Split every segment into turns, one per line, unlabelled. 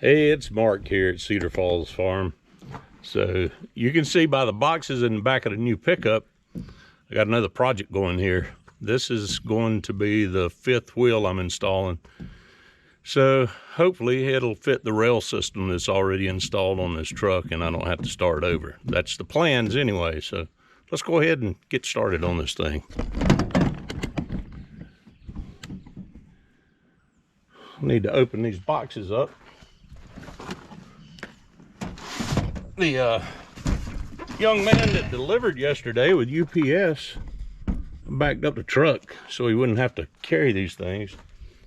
Hey, it's Mark here at Cedar Falls Farm. So you can see by the boxes in the back of the new pickup, I got another project going here. This is going to be the 5th wheel I'm installing. So hopefully it'll fit the rail system that's already installed on this truck and I don't have to start over. That's the plans anyway. So let's go ahead and get started on this thing. I need to open these boxes up. The young man that delivered yesterday with UPS backed up the truck so he wouldn't have to carry these things.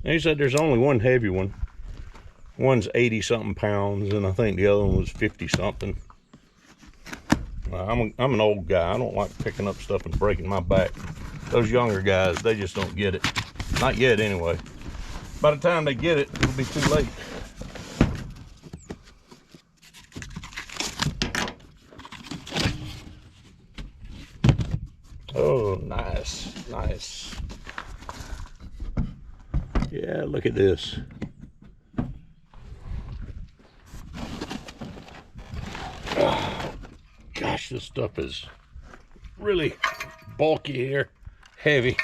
And he said there's only one heavy one. One's 80 something pounds and I think the other one was 50 something. I'm an old guy. I don't like picking up stuff and breaking my back. Those younger guys, they just don't get it. Not yet anyway. By the time they get it, it'll be too late. Oh, nice, nice. Yeah, look at this. Oh, gosh, this stuff is really bulky here, heavy.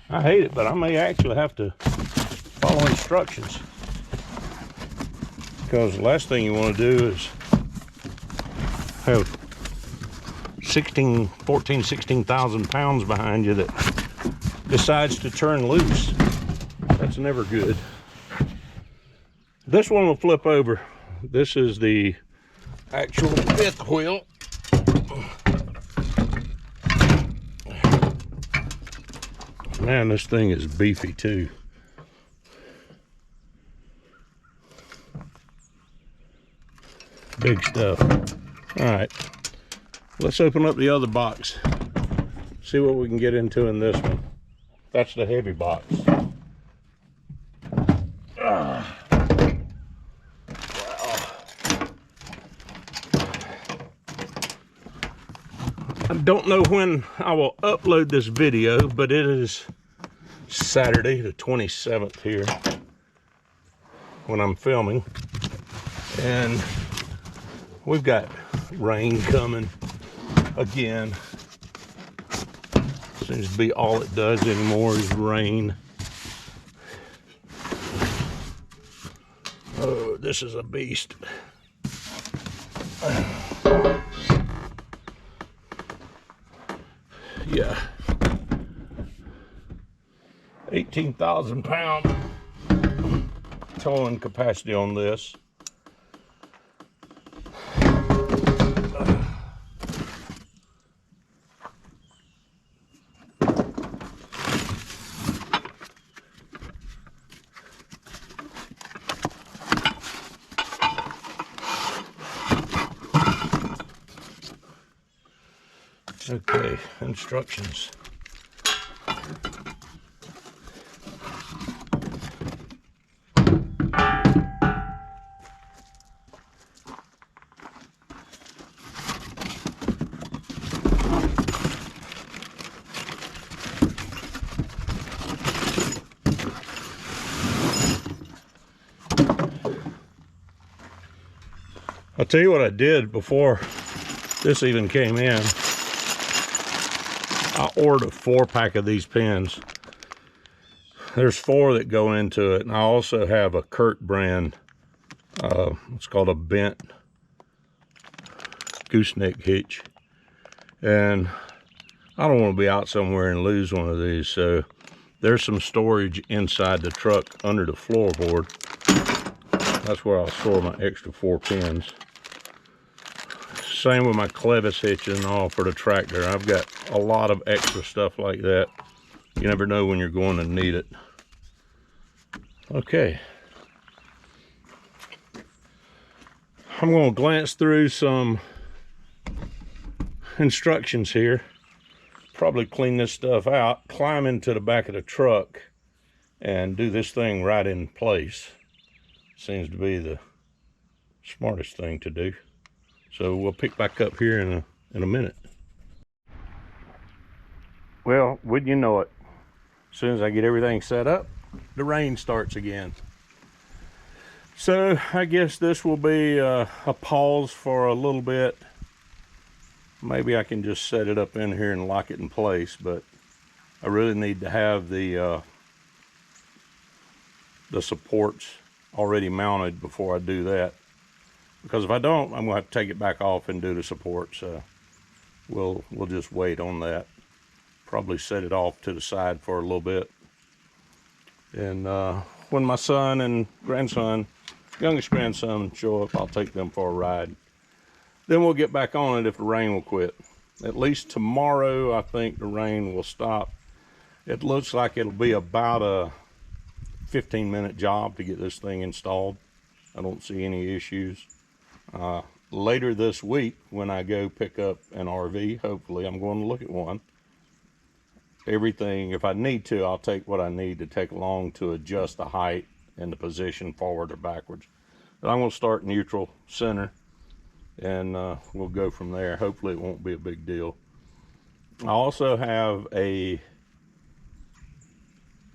I hate it, but I may actually have to follow instructions, because the last thing you want to do is have 16,000 pounds behind you that decides to turn loose. That's never good. This one will flip over. This is the actual 5th wheel. Man, this thing is beefy too. Big stuff. All right, let's open up the other box. See what we can get into in this one. That's the heavy box. Wow. I don't know when I will upload this video, but it is Saturday the 27th here when I'm filming, and we've got rain coming again. Seems to be all it does anymore is rain. Oh, this is a beast. Yeah, 18,000 pound towing capacity on this. Okay, instructions. I'll tell you what I did before this even came in. I ordered a 4-pack of these pins. There's 4 that go into it, and I also have a Kurt brand. It's called a bent gooseneck hitch, and I don't want to be out somewhere and lose one of these. So there's some storage inside the truck under the floorboard. That's where I'll store my extra 4 pins. Same with my clevis hitch and all for the tractor. I've got a lot of extra stuff like that. You never know when you're going to need it. Okay. I'm going to glance through some instructions here. Probably clean this stuff out, climb into the back of the truck, and do this thing right in place. Seems to be the smartest thing to do. So we'll pick back up here in a minute. Well, wouldn't you know it, as soon as I get everything set up, the rain starts again. So I guess this will be a pause for a little bit. Maybe I can just set it up in here and lock it in place, but I really need to have the supports already mounted before I do that. Because if I don't, I'm gonna have to take it back off and do the supports. We'll just wait on that. Probably set it off to the side for a little bit. And when my son and grandson, youngest grandson, show up, I'll take them for a ride. Then we'll get back on it if the rain will quit. At least tomorrow, I think the rain will stop. It looks like it'll be about a 15-minute job to get this thing installed. I don't see any issues. Later this week, when I go pick up an RV, hopefully I'm going to look at one. Everything, if I need to, I'll take what I need to take along to adjust the height and the position forward or backwards. But I'm going to start neutral center, and we'll go from there. Hopefully it won't be a big deal. I also have a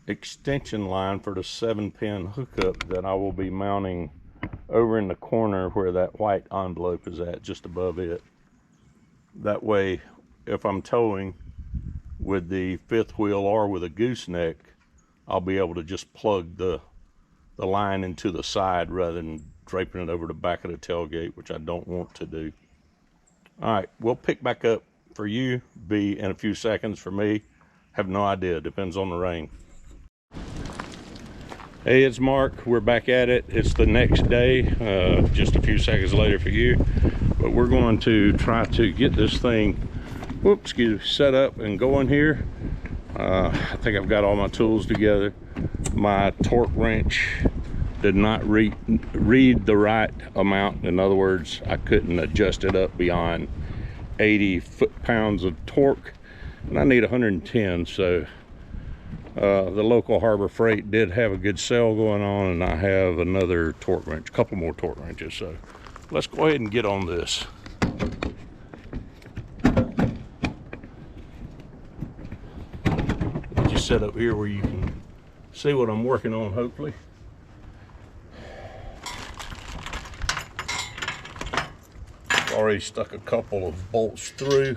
extension line for the 7-pin hookup that I will be mounting over in the corner where that white envelope is at, just above it. That way, if I'm towing with the fifth wheel or with a gooseneck, I'll be able to just plug the line into the side rather than draping it over the back of the tailgate, which I don't want to do. All right, we'll pick back up for you, be in a few seconds. For me, have no idea, depends on the rain. Hey, it's Mark. We're back at it. It's the next day, just a few seconds later for you. But we're going to try to get this thing, whoops, set up and going here. I think I've got all my tools together. My torque wrench did not read the right amount. In other words, I couldn't adjust it up beyond 80 foot-pounds of torque, and I need 110. So the local Harbor Freight did have a good sale going on, and I have another torque wrench, a couple more torque wrenches. So let's go ahead and get on this. Get you set up here where you can see what I'm working on, hopefully. Already stuck a couple of bolts through.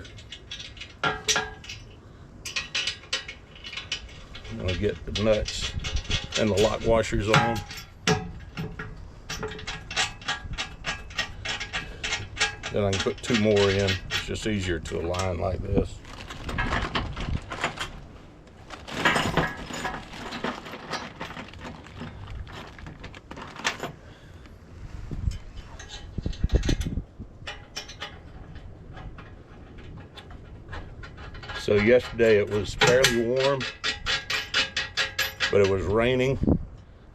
I'm gonna get the nuts and the lock washers on. Then I can put two more in. It's just easier to align like this. So yesterday it was fairly warm, but it was raining.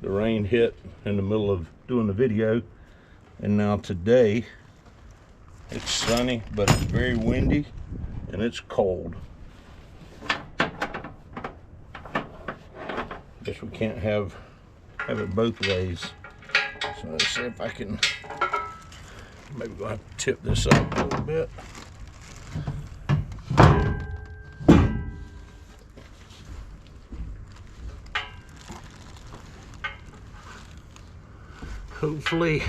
The rain hit in the middle of doing the video, and now today it's sunny, but it's very windy and it's cold. Guess we can't have it both ways. So let's see if I can, maybe we'll have to tip this up a little bit. Hopefully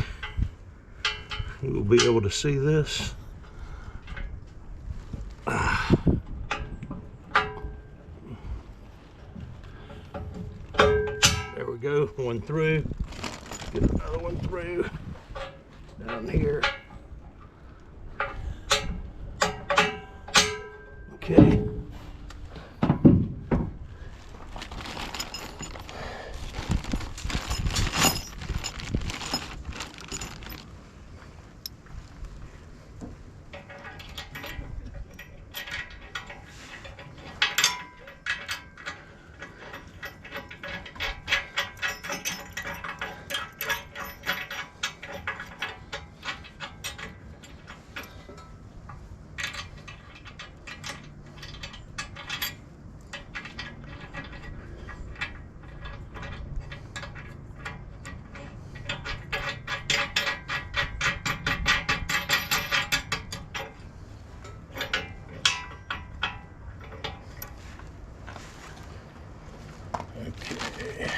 you'll be able to see this. There we go, one through. Get another one through down here. Okay. Okay.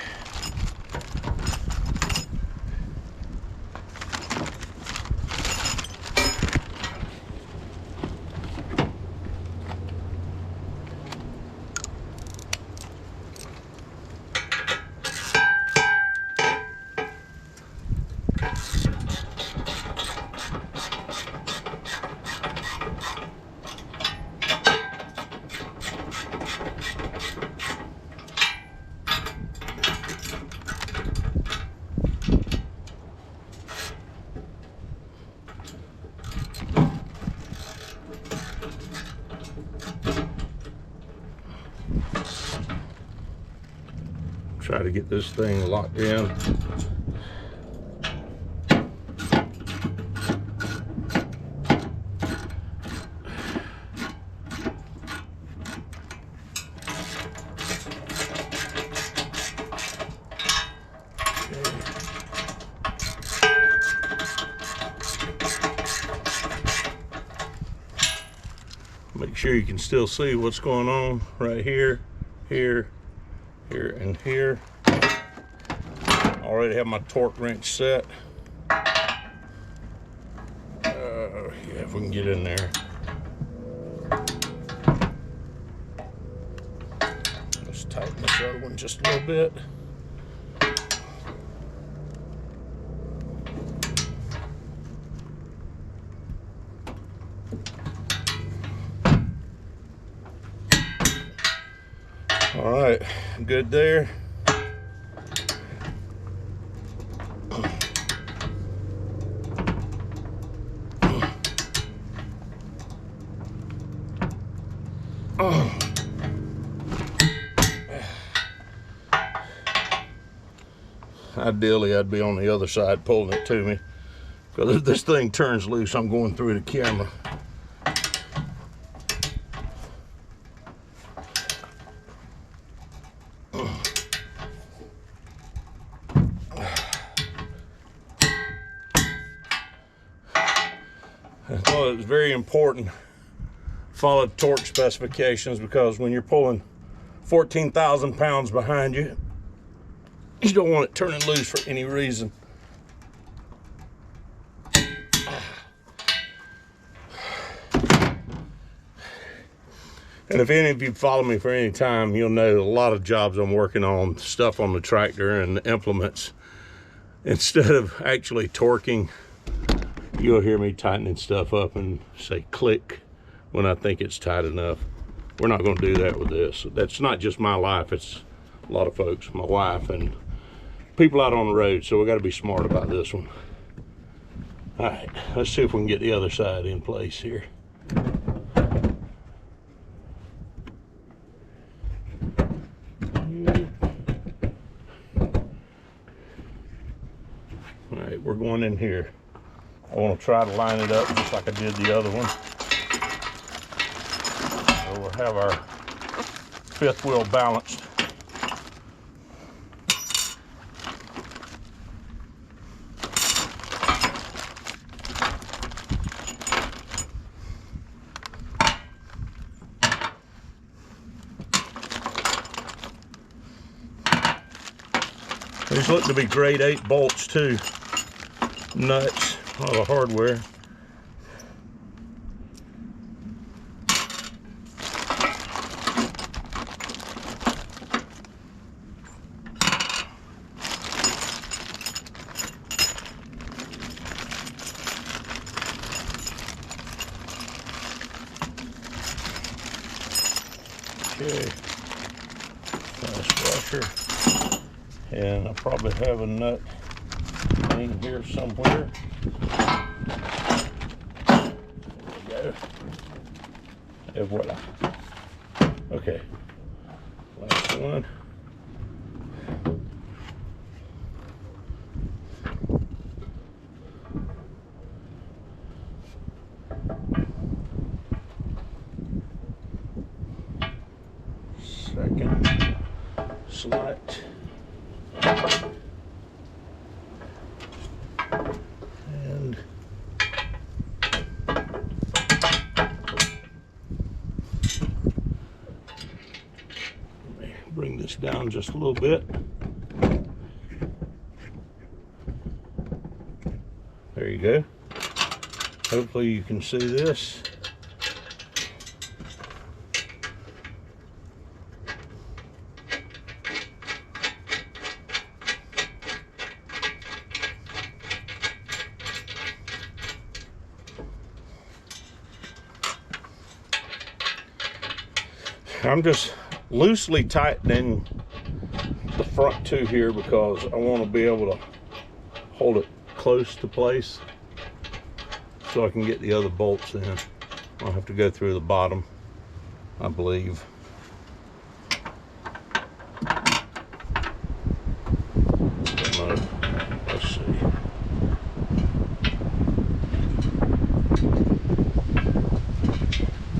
Try to get this thing locked in. Make sure you can still see what's going on right here, here, here, and here. Already have my torque wrench set. Yeah, if we can get in there. Let's tighten this other one just a little bit. All right, good there. Ideally, I'd be on the other side pulling it to me, because if this thing turns loose, I'm going through the camera. I thought it was very important to follow torque specifications, because when you're pulling 14,000 pounds behind you, you don't want it turning loose for any reason. And if any of you follow me for any time, you'll know a lot of jobs I'm working on, stuff on the tractor and the implements, instead of actually torquing, you'll hear me tightening stuff up and say click when I think it's tight enough. We're not going to do that with this. That's not just my life, it's a lot of folks, my wife and people out on the road, so we got to be smart about this one. All right, let's see if we can get the other side in place here. All right, we're going in here. I want to try to line it up just like I did the other one. So we'll have our fifth wheel balanced. These look to be grade 8 bolts too. Nuts, all the hardware. Okay, fast washer. And I probably have a nut in here somewhere. There we go. And voila. Okay. Last one. Second slot. And let me bring this down just a little bit. go. Hopefully you can see this. I'm just loosely tightening the front two here because I want to be able to hold it close to place so I can get the other bolts in. I'll have to go through the bottom, I believe. Let's see.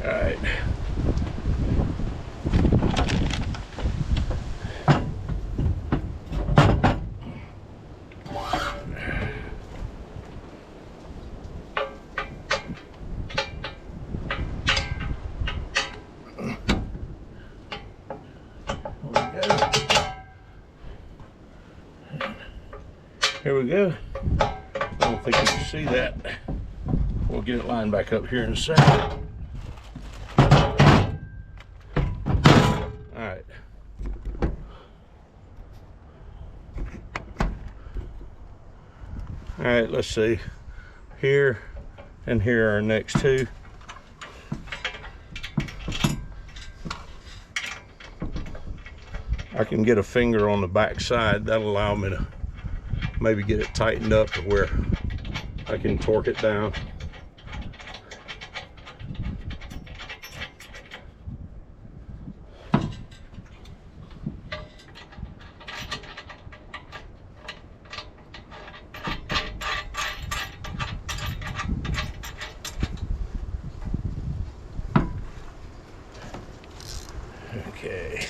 All right. Here we go. I don't think you can see that. We'll get it lined back up here in a second. All right. All right, let's see. Here and here are our next two. I can get a finger on the back side. That'll allow me to maybe get it tightened up to where I can torque it down. Okay.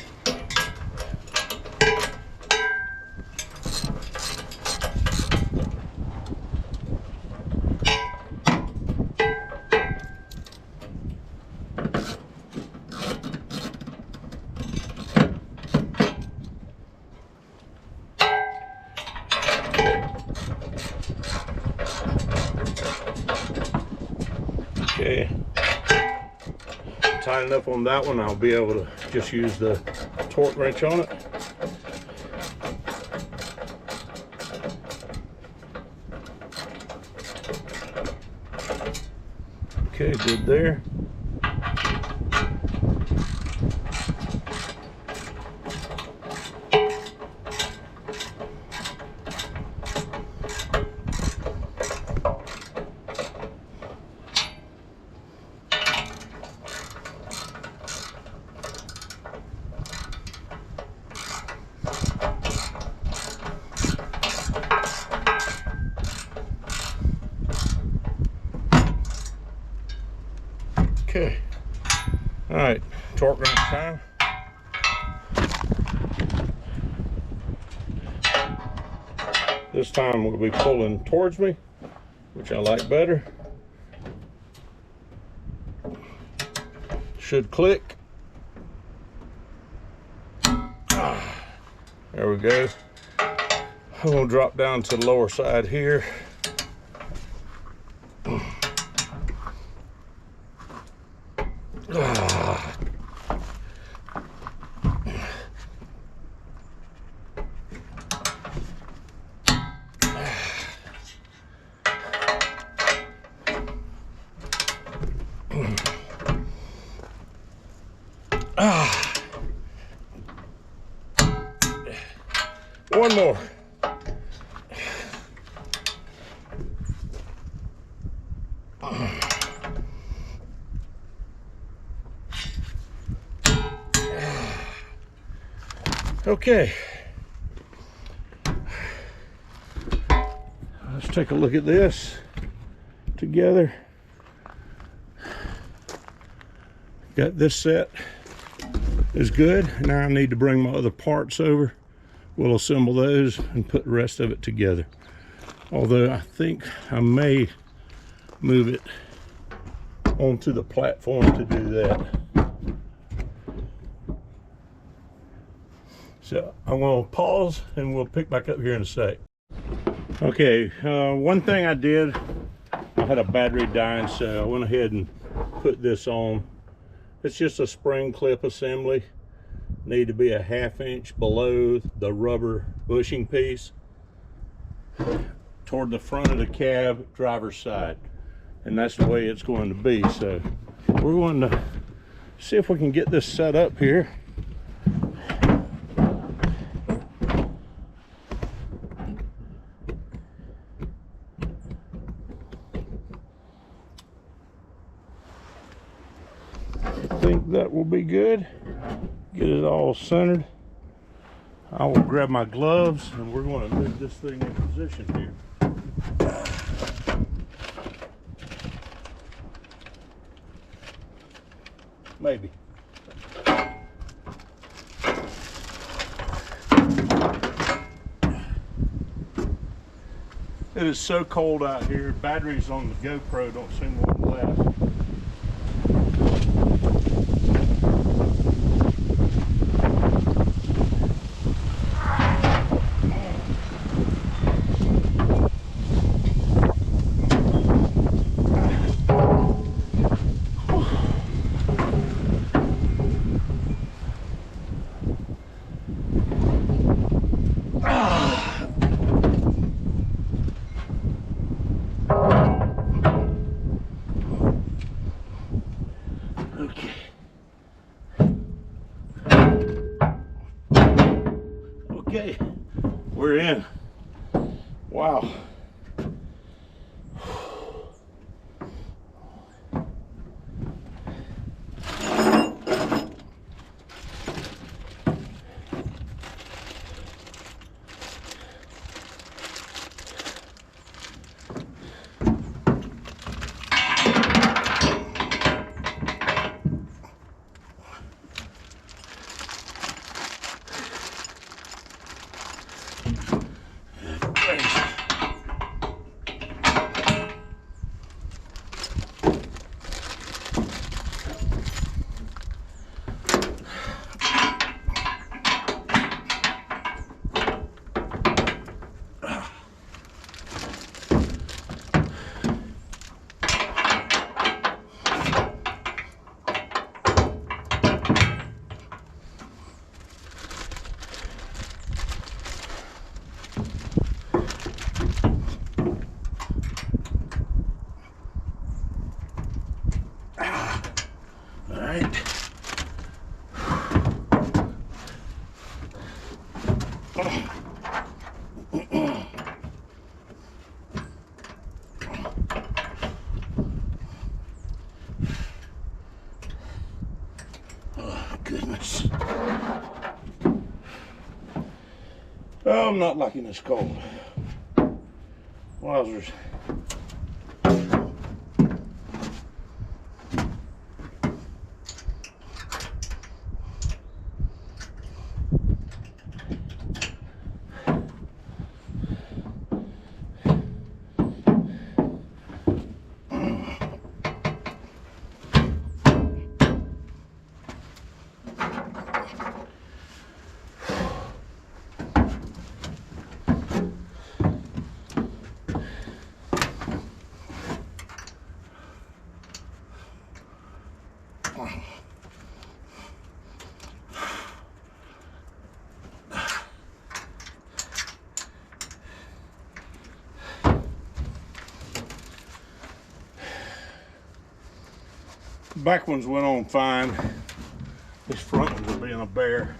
Okay, tight enough on that one, I'll be able to just use the torque wrench on it. Okay, good there. Okay, all right, torque wrench time. This time we'll be pulling towards me, which I like better. Should click. There we go. I'm gonna drop down to the lower side here. One more. Okay. Let's take a look at this together. Got this set is good. Now I need to bring my other parts over. We'll assemble those and put the rest of it together. Although I think I may move it onto the platform to do that. So I'm gonna pause and we'll pick back up here in a sec. Okay, one thing I did I had a battery dying, so I went ahead and put this on. It's just a spring clip assembly. Need to be a 1/2 inch below the rubber bushing piece toward the front of the cab driver's side, and that's the way it's going to be. So we're going to see if we can get this set up here. I think that will be good. Get it all centered. I will grab my gloves and we're going to move this thing in position here. Maybe. It is so cold out here. Batteries on the GoPro don't seem to want to last. Okay, we're in. Wow. Goodness. Oh, I'm not liking this cold. Wowzers. Back ones went on fine. This front one's being a bear.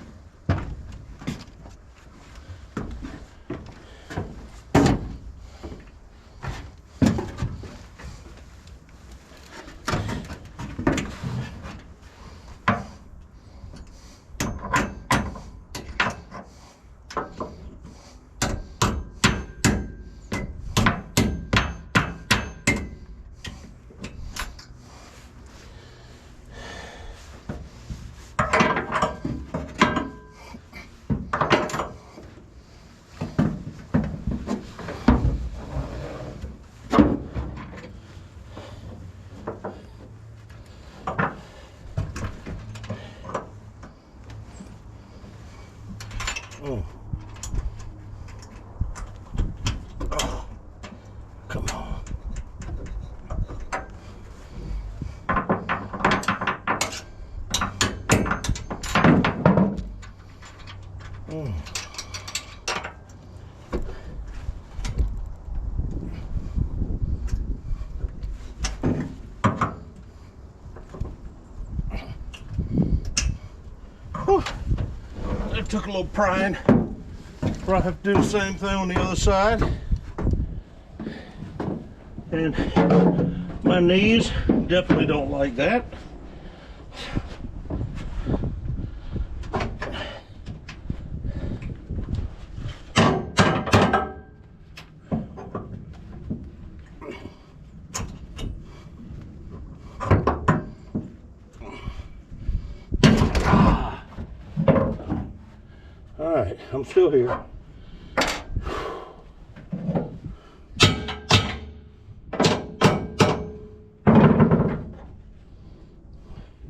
Oh. Oh. Come on.
It took a little prying. Probably have to do the same thing on the other side. And my knees definitely don't like that. All right, I'm still here.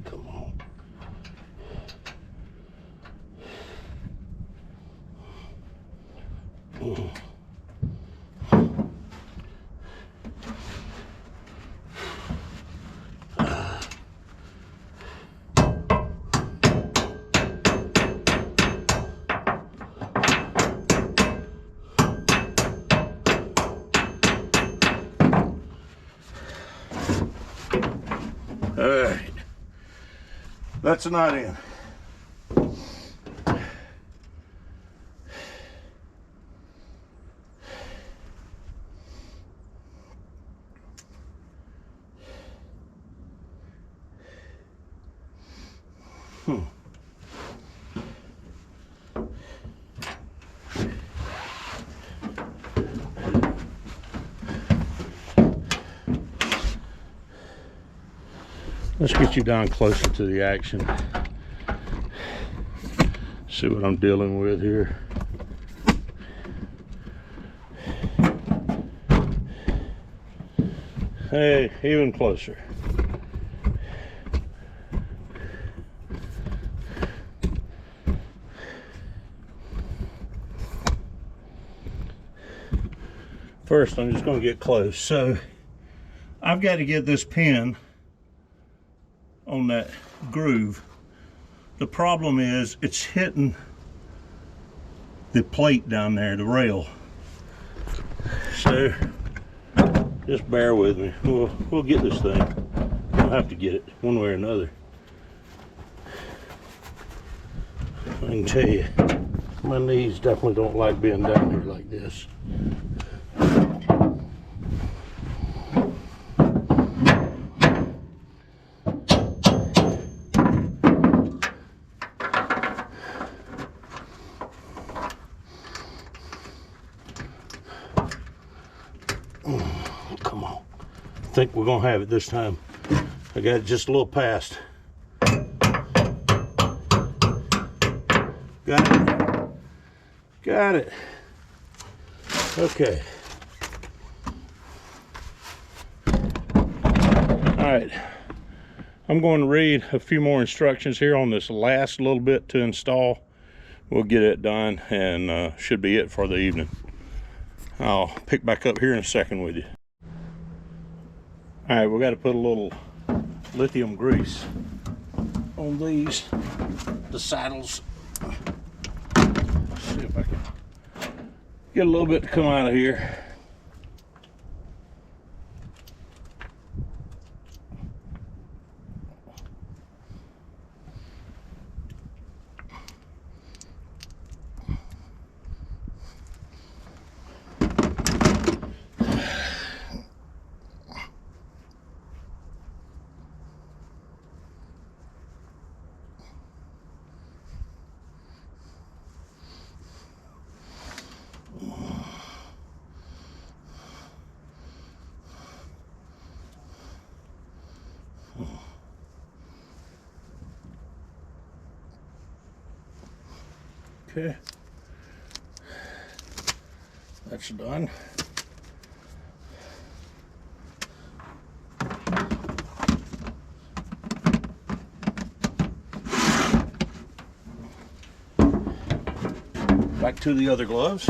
Come on. All right, that's a knot in. Let's get you down closer to the action. See what I'm dealing with here. Hey, even closer. First, I'm just going to get close. So, I've got to get this pin on that groove. The problem is it's hitting the plate down there, the rail. So just bear with me. We'll get this thing. We'll have to get it one way or another. I can tell you, my knees definitely don't like being down here like this. Come on. I think we're gonna have it this time. I got it just a little past. Got it. Got it. Okay. All right. I'm going to read a few more instructions here on this last little bit to install. We'll get it done and should be it for the evening. I'll pick back up here in a second with you. All right, we got to put a little lithium grease on these, the saddles. Let's see if I can get a little bit to come out of here. Okay, that's done. Back to the other gloves.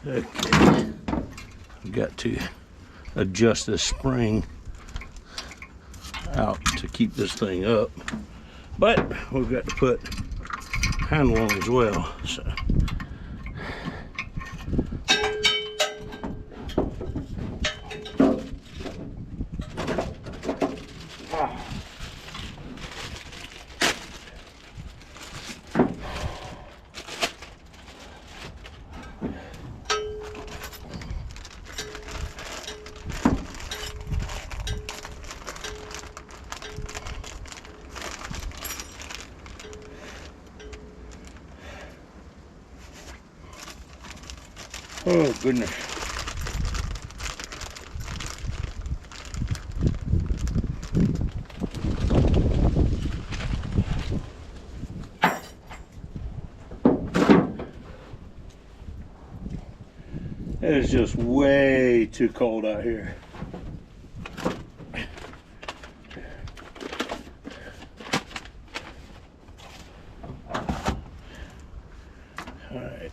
Okay, I've got to adjust this spring out to keep this thing up, but we've got to put handle on as well. So oh goodness. It is just way too cold out here. All right.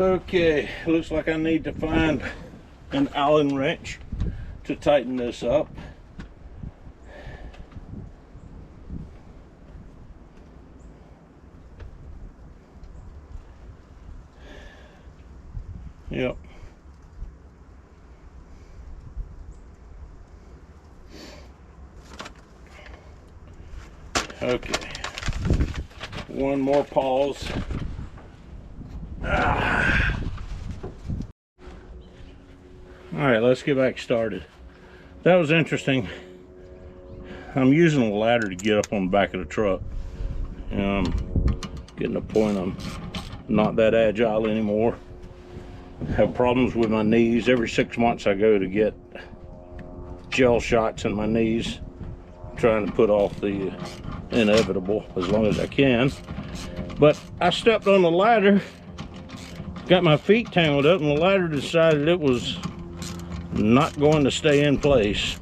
Okay, looks like I need to find an Allen wrench to tighten this up. Yep. Okay. One more pause. All right, let's get back started. That was interesting. I'm using a ladder to get up on the back of the truck. I'm getting to the point I'm not that agile anymore. Have problems with my knees. Every 6 months I go to get gel shots in my knees, trying to put off the inevitable as long as I can. But I stepped on the ladder, got my feet tangled up, and the ladder decided it was not going to stay in place.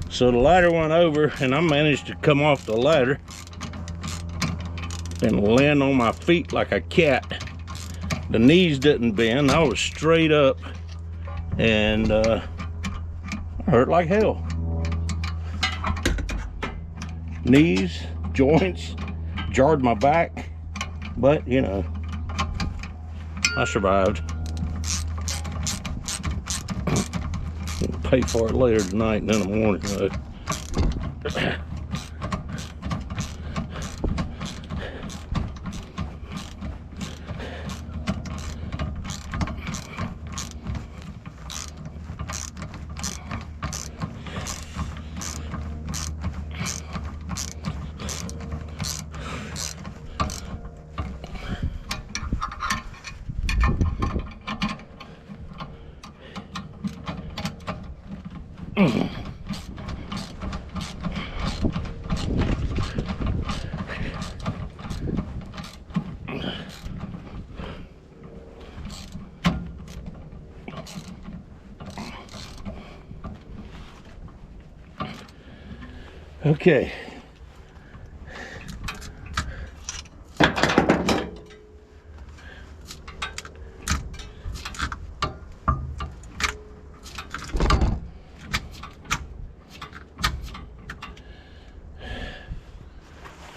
So the ladder went over, and I managed to come off the ladder and land on my feet like a cat. The knees didn't bend. I was straight up, and I hurt like hell. Knees, joints, jarred my back, but you know, I survived. I'll pay for it later tonight and in the morning though. Okay.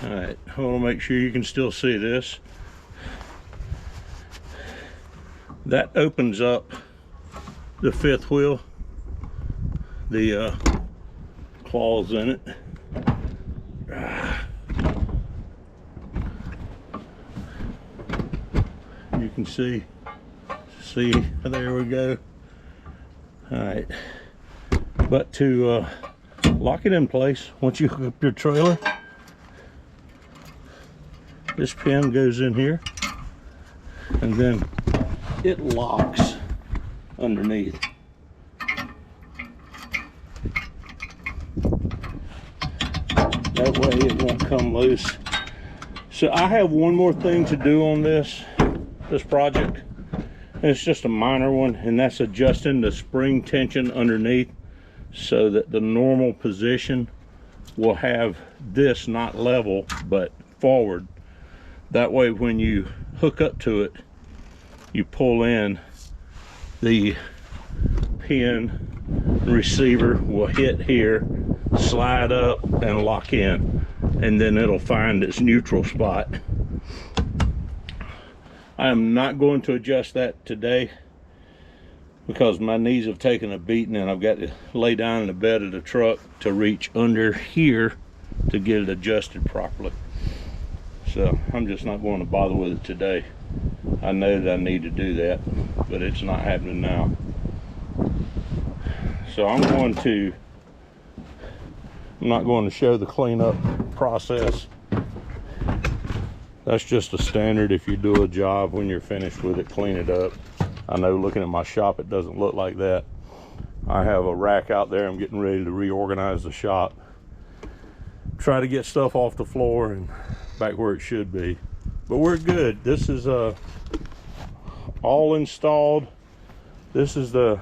All right, I want to make sure you can still see this. That opens up the fifth wheel, the claws in it. can see. See, there we go. All right, but to lock it in place, once you hook up your trailer, this pin goes in here, and then it locks underneath. That way it won't come loose. So I have one more thing to do on this project. It's just a minor one, and that's adjusting the spring tension underneath so that the normal position will have this not level but forward. That way when you hook up to it, you pull in, the pin receiver will hit here, slide up and lock in, and then it'll find its neutral spot. I am not going to adjust that today because my knees have taken a beating, and I've got to lay down in the bed of the truck to reach under here to get it adjusted properly. So I'm just not going to bother with it today. I know that I need to do that, but it's not happening now. So I'm not going to show the cleanup process. That's just a standard. If you do a job, when you're finished with it, clean it up. I know looking at my shop, it doesn't look like that. I have a rack out there. I'm getting ready to reorganize the shop. Try to get stuff off the floor and back where it should be. But we're good. This is all installed. This is the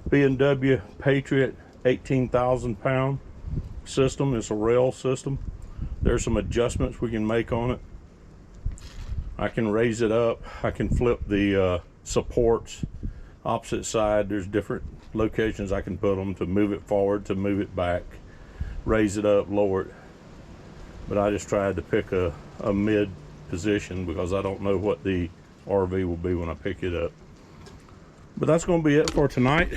B&W Patriot 18,000 pound system. It's a rail system. There's some adjustments we can make on it. I can raise it up. I can flip the supports opposite side. There's different locations I can put them to move it forward, to move it back, raise it up, lower it. But I just tried to pick a mid position because I don't know what the RV will be when I pick it up. But that's going to be it for tonight.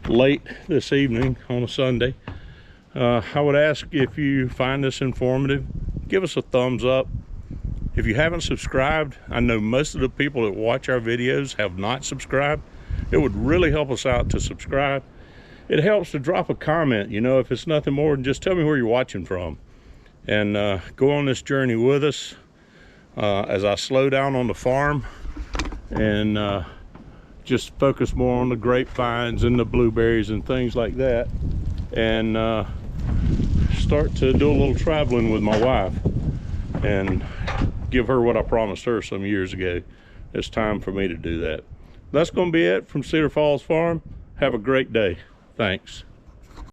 Late this evening on a Sunday. I would ask, if you find this informative, give us a thumbs up. If you haven't subscribed, I know most of the people that watch our videos have not subscribed. It would really help us out to subscribe. It helps to drop a comment, you know, if it's nothing more than just tell me where you're watching from. And go on this journey with us as I slow down on the farm and just focus more on the grapevines and the blueberries and things like that, and start to do a little traveling with my wife and give her what I promised her some years ago. It's time for me to do that. That's going to be it from Cedar Falls Farm. Have a great day. Thanks.